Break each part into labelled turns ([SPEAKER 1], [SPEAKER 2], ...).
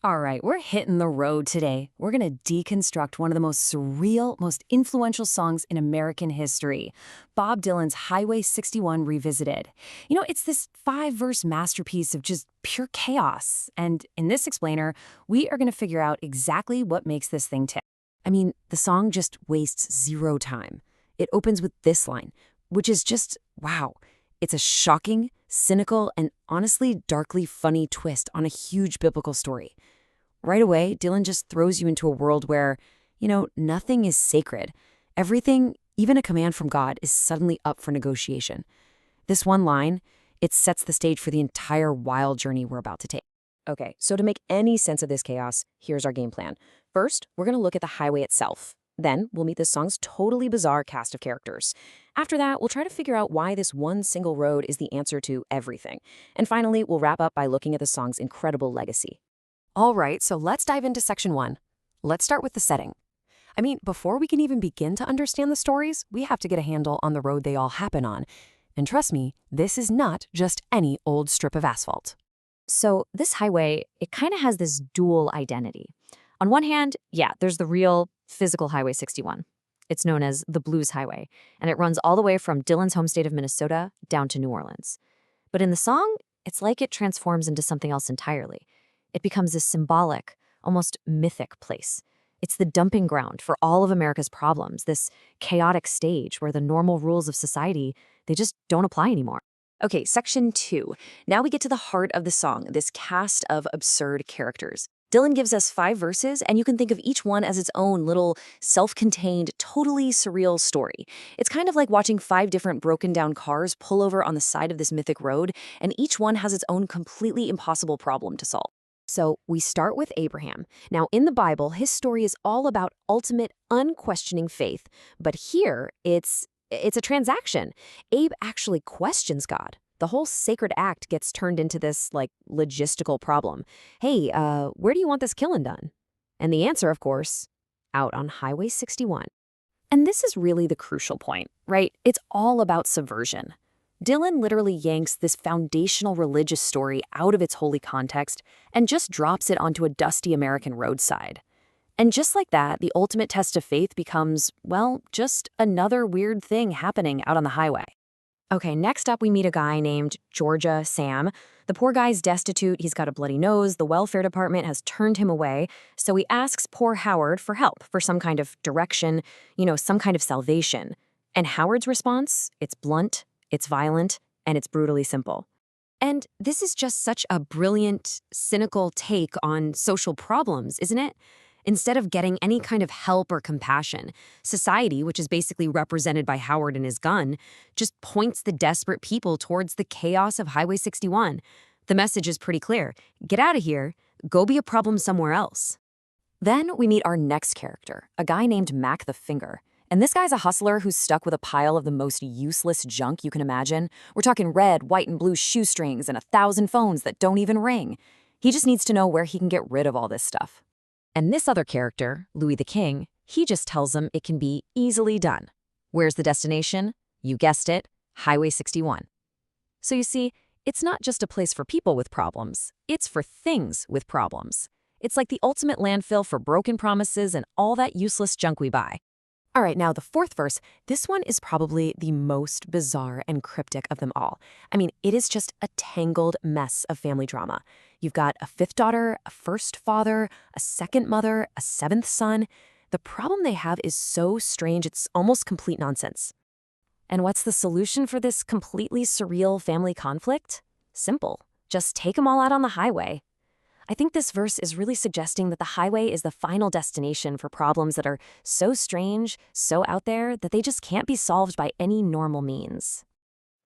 [SPEAKER 1] All right, we're hitting the road today. We're going to deconstruct one of the most surreal, most influential songs in American history, Bob Dylan's Highway 61 Revisited. It's this 5-verse masterpiece of just pure chaos. And in this explainer, we are going to figure out exactly what makes this thing tick. The song just wastes zero time. It opens with this line, which is just, wow. It's a shocking, cynical, and honestly darkly funny twist on a huge biblical story. Right away, Dylan just throws you into a world where, nothing is sacred. Everything, even a command from God, is suddenly up for negotiation. This one line, it sets the stage for the entire wild journey we're about to take. Okay, so to make any sense of this chaos, here's our game plan. First, we're going to look at the highway itself. Then, we'll meet this song's totally bizarre cast of characters. After that, we'll try to figure out why this one single road is the answer to everything. And finally, we'll wrap up by looking at the song's incredible legacy. All right, so let's dive into section 1. Let's start with the setting. Before we can even begin to understand the stories, we have to get a handle on the road they all happen on. And trust me, this is not just any old strip of asphalt.
[SPEAKER 2] So this highway, it kind of has this dual identity. On one hand, there's the real physical Highway 61. It's known as the Blues Highway, and it runs all the way from Dylan's home state of Minnesota down to New Orleans. But in the song, it's like it transforms into something else entirely. It becomes this symbolic, almost mythic place. It's the dumping ground for all of America's problems, this chaotic stage where the normal rules of society, they just don't apply anymore. Okay, section 2. Now we get to the heart of the song, this cast of absurd characters. Dylan gives us 5 verses, and you can think of each one as its own little self-contained, totally surreal story. It's kind of like watching 5 different broken-down cars pull over on the side of this mythic road, and each one has its own completely impossible problem to solve. So we start with Abraham. Now, in the Bible, his story is all about ultimate, unquestioning faith. But here, it's a transaction. Abe actually questions God. The whole sacred act gets turned into this, logistical problem. Hey, where do you want this killing done? And the answer, of course, out on Highway 61. And this is really the crucial point, right? It's all about subversion. Dylan literally yanks this foundational religious story out of its holy context and just drops it onto a dusty American roadside. And just like that, the ultimate test of faith becomes, just another weird thing happening out on the highway. Okay, next up we meet a guy named Georgia Sam. The poor guy's destitute, he's got a bloody nose, the welfare department has turned him away, so he asks poor Howard for help, for some kind of direction, some kind of salvation. And Howard's response, it's blunt, it's violent, and it's brutally simple. And this is just such a brilliant, cynical take on social problems, isn't it? Instead of getting any kind of help or compassion, society, which is basically represented by Howard and his gun, just points the desperate people towards the chaos of Highway 61. The message is pretty clear. Get out of here. Go be a problem somewhere else. Then we meet our next character, a guy named Mac the Finger. And this guy's a hustler who's stuck with a pile of the most useless junk you can imagine. We're talking red, white, and blue shoestrings and 1,000 phones that don't even ring. He just needs to know where he can get rid of all this stuff. And this other character, Louis the King, he just tells him it can be easily done. Where's the destination? You guessed it, Highway 61. So you see, it's not just a place for people with problems, it's for things with problems. It's like the ultimate landfill for broken promises and all that useless junk we buy. All right, now the 4th verse, this one is probably the most bizarre and cryptic of them all. It is just a tangled mess of family drama. You've got a 5th daughter, a 1st father, a 2nd mother, a 7th son. The problem they have is so strange, it's almost complete nonsense. And what's the solution for this completely surreal family conflict? Simple. Just take them all out on the highway. I think this verse is really suggesting that the highway is the final destination for problems that are so strange, so out there, that they just can't be solved by any normal means.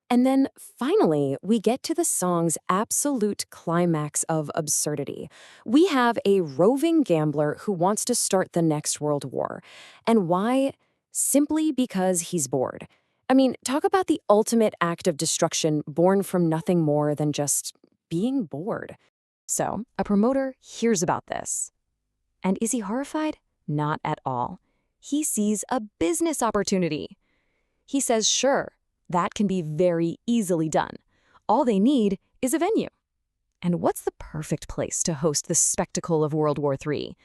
[SPEAKER 2] And then, finally, we get to the song's absolute climax of absurdity. We have a roving gambler who wants to start the next world war. And why? Simply because he's bored. Talk about the ultimate act of destruction born from nothing more than just being bored. So, a promoter hears about this. And is he horrified? Not at all. He sees a business opportunity. He says, sure, that can be very easily done. All they need is a venue. And what's the perfect place to host the spectacle of World War III?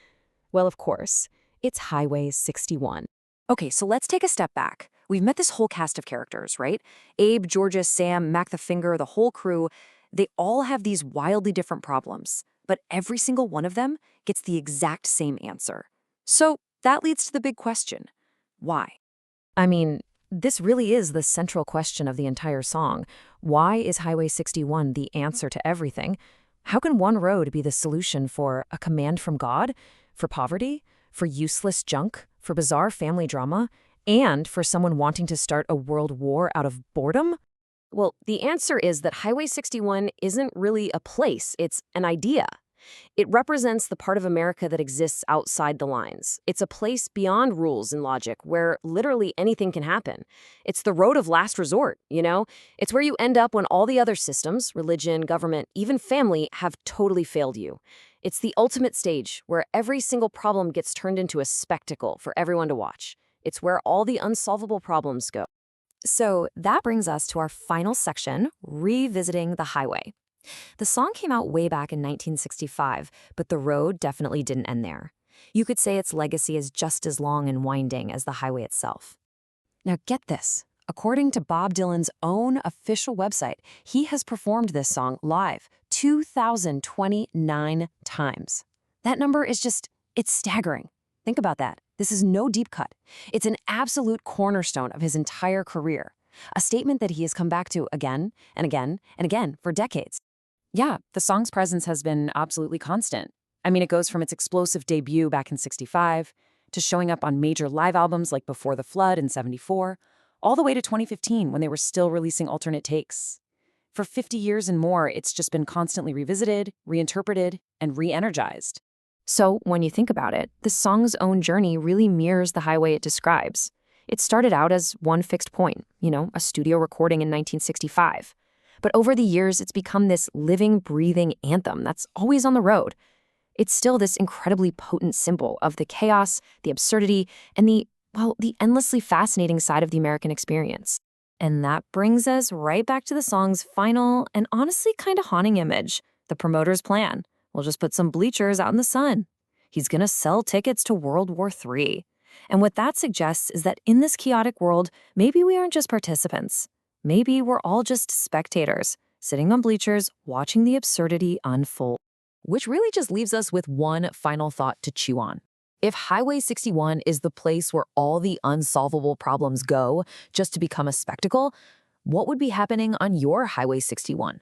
[SPEAKER 2] Well, of course, it's Highway 61. Okay, so let's take a step back. We've met this whole cast of characters, right? Abe, Georgia, Sam, Mac the Finger, the whole crew. They all have these wildly different problems, but every single one of them gets the exact same answer. So that leads to the big question. Why? I mean, this really is the central question of the entire song. Why is Highway 61 the answer to everything? How can one road be the solution for a command from God, for poverty, for useless junk, for bizarre family drama, and for someone wanting to start a world war out of boredom? Well, the answer is that Highway 61 isn't really a place, it's an idea. It represents the part of America that exists outside the lines. It's a place beyond rules and logic where literally anything can happen. It's the road of last resort, you know? It's where you end up when all the other systems, religion, government, even family, have totally failed you. It's the ultimate stage where every single problem gets turned into a spectacle for everyone to watch. It's where all the unsolvable problems go. So that brings us to our final section, Revisiting the Highway. The song came out way back in 1965, but the road definitely didn't end there. You could say its legacy is just as long and winding as the highway itself. Now get this. According to Bob Dylan's own official website, he has performed this song live 2,029 times. That number is it's staggering. Think about that. This is no deep cut. It's an absolute cornerstone of his entire career, a statement that he has come back to again and again and again for decades.
[SPEAKER 1] Yeah, the song's presence has been absolutely constant. I mean, it goes from its explosive debut back in '65 to showing up on major live albums like Before the Flood in '74, all the way to 2015 when they were still releasing alternate takes. For 50 years and more, it's just been constantly revisited, reinterpreted, and re-energized.
[SPEAKER 2] So when you think about it, the song's own journey really mirrors the highway it describes. It started out as one fixed point, a studio recording in 1965. But over the years, it's become this living, breathing anthem that's always on the road. It's still this incredibly potent symbol of the chaos, the absurdity, and the endlessly fascinating side of the American experience. And that brings us right back to the song's final and honestly kind of haunting image, the promoter's plan. We'll just put some bleachers out in the sun. He's going to sell tickets to World War III. And what that suggests is that in this chaotic world, maybe we aren't just participants. Maybe we're all just spectators, sitting on bleachers, watching the absurdity unfold. Which really just leaves us with one final thought to chew on. If Highway 61 is the place where all the unsolvable problems go just to become a spectacle, what would be happening on your Highway 61?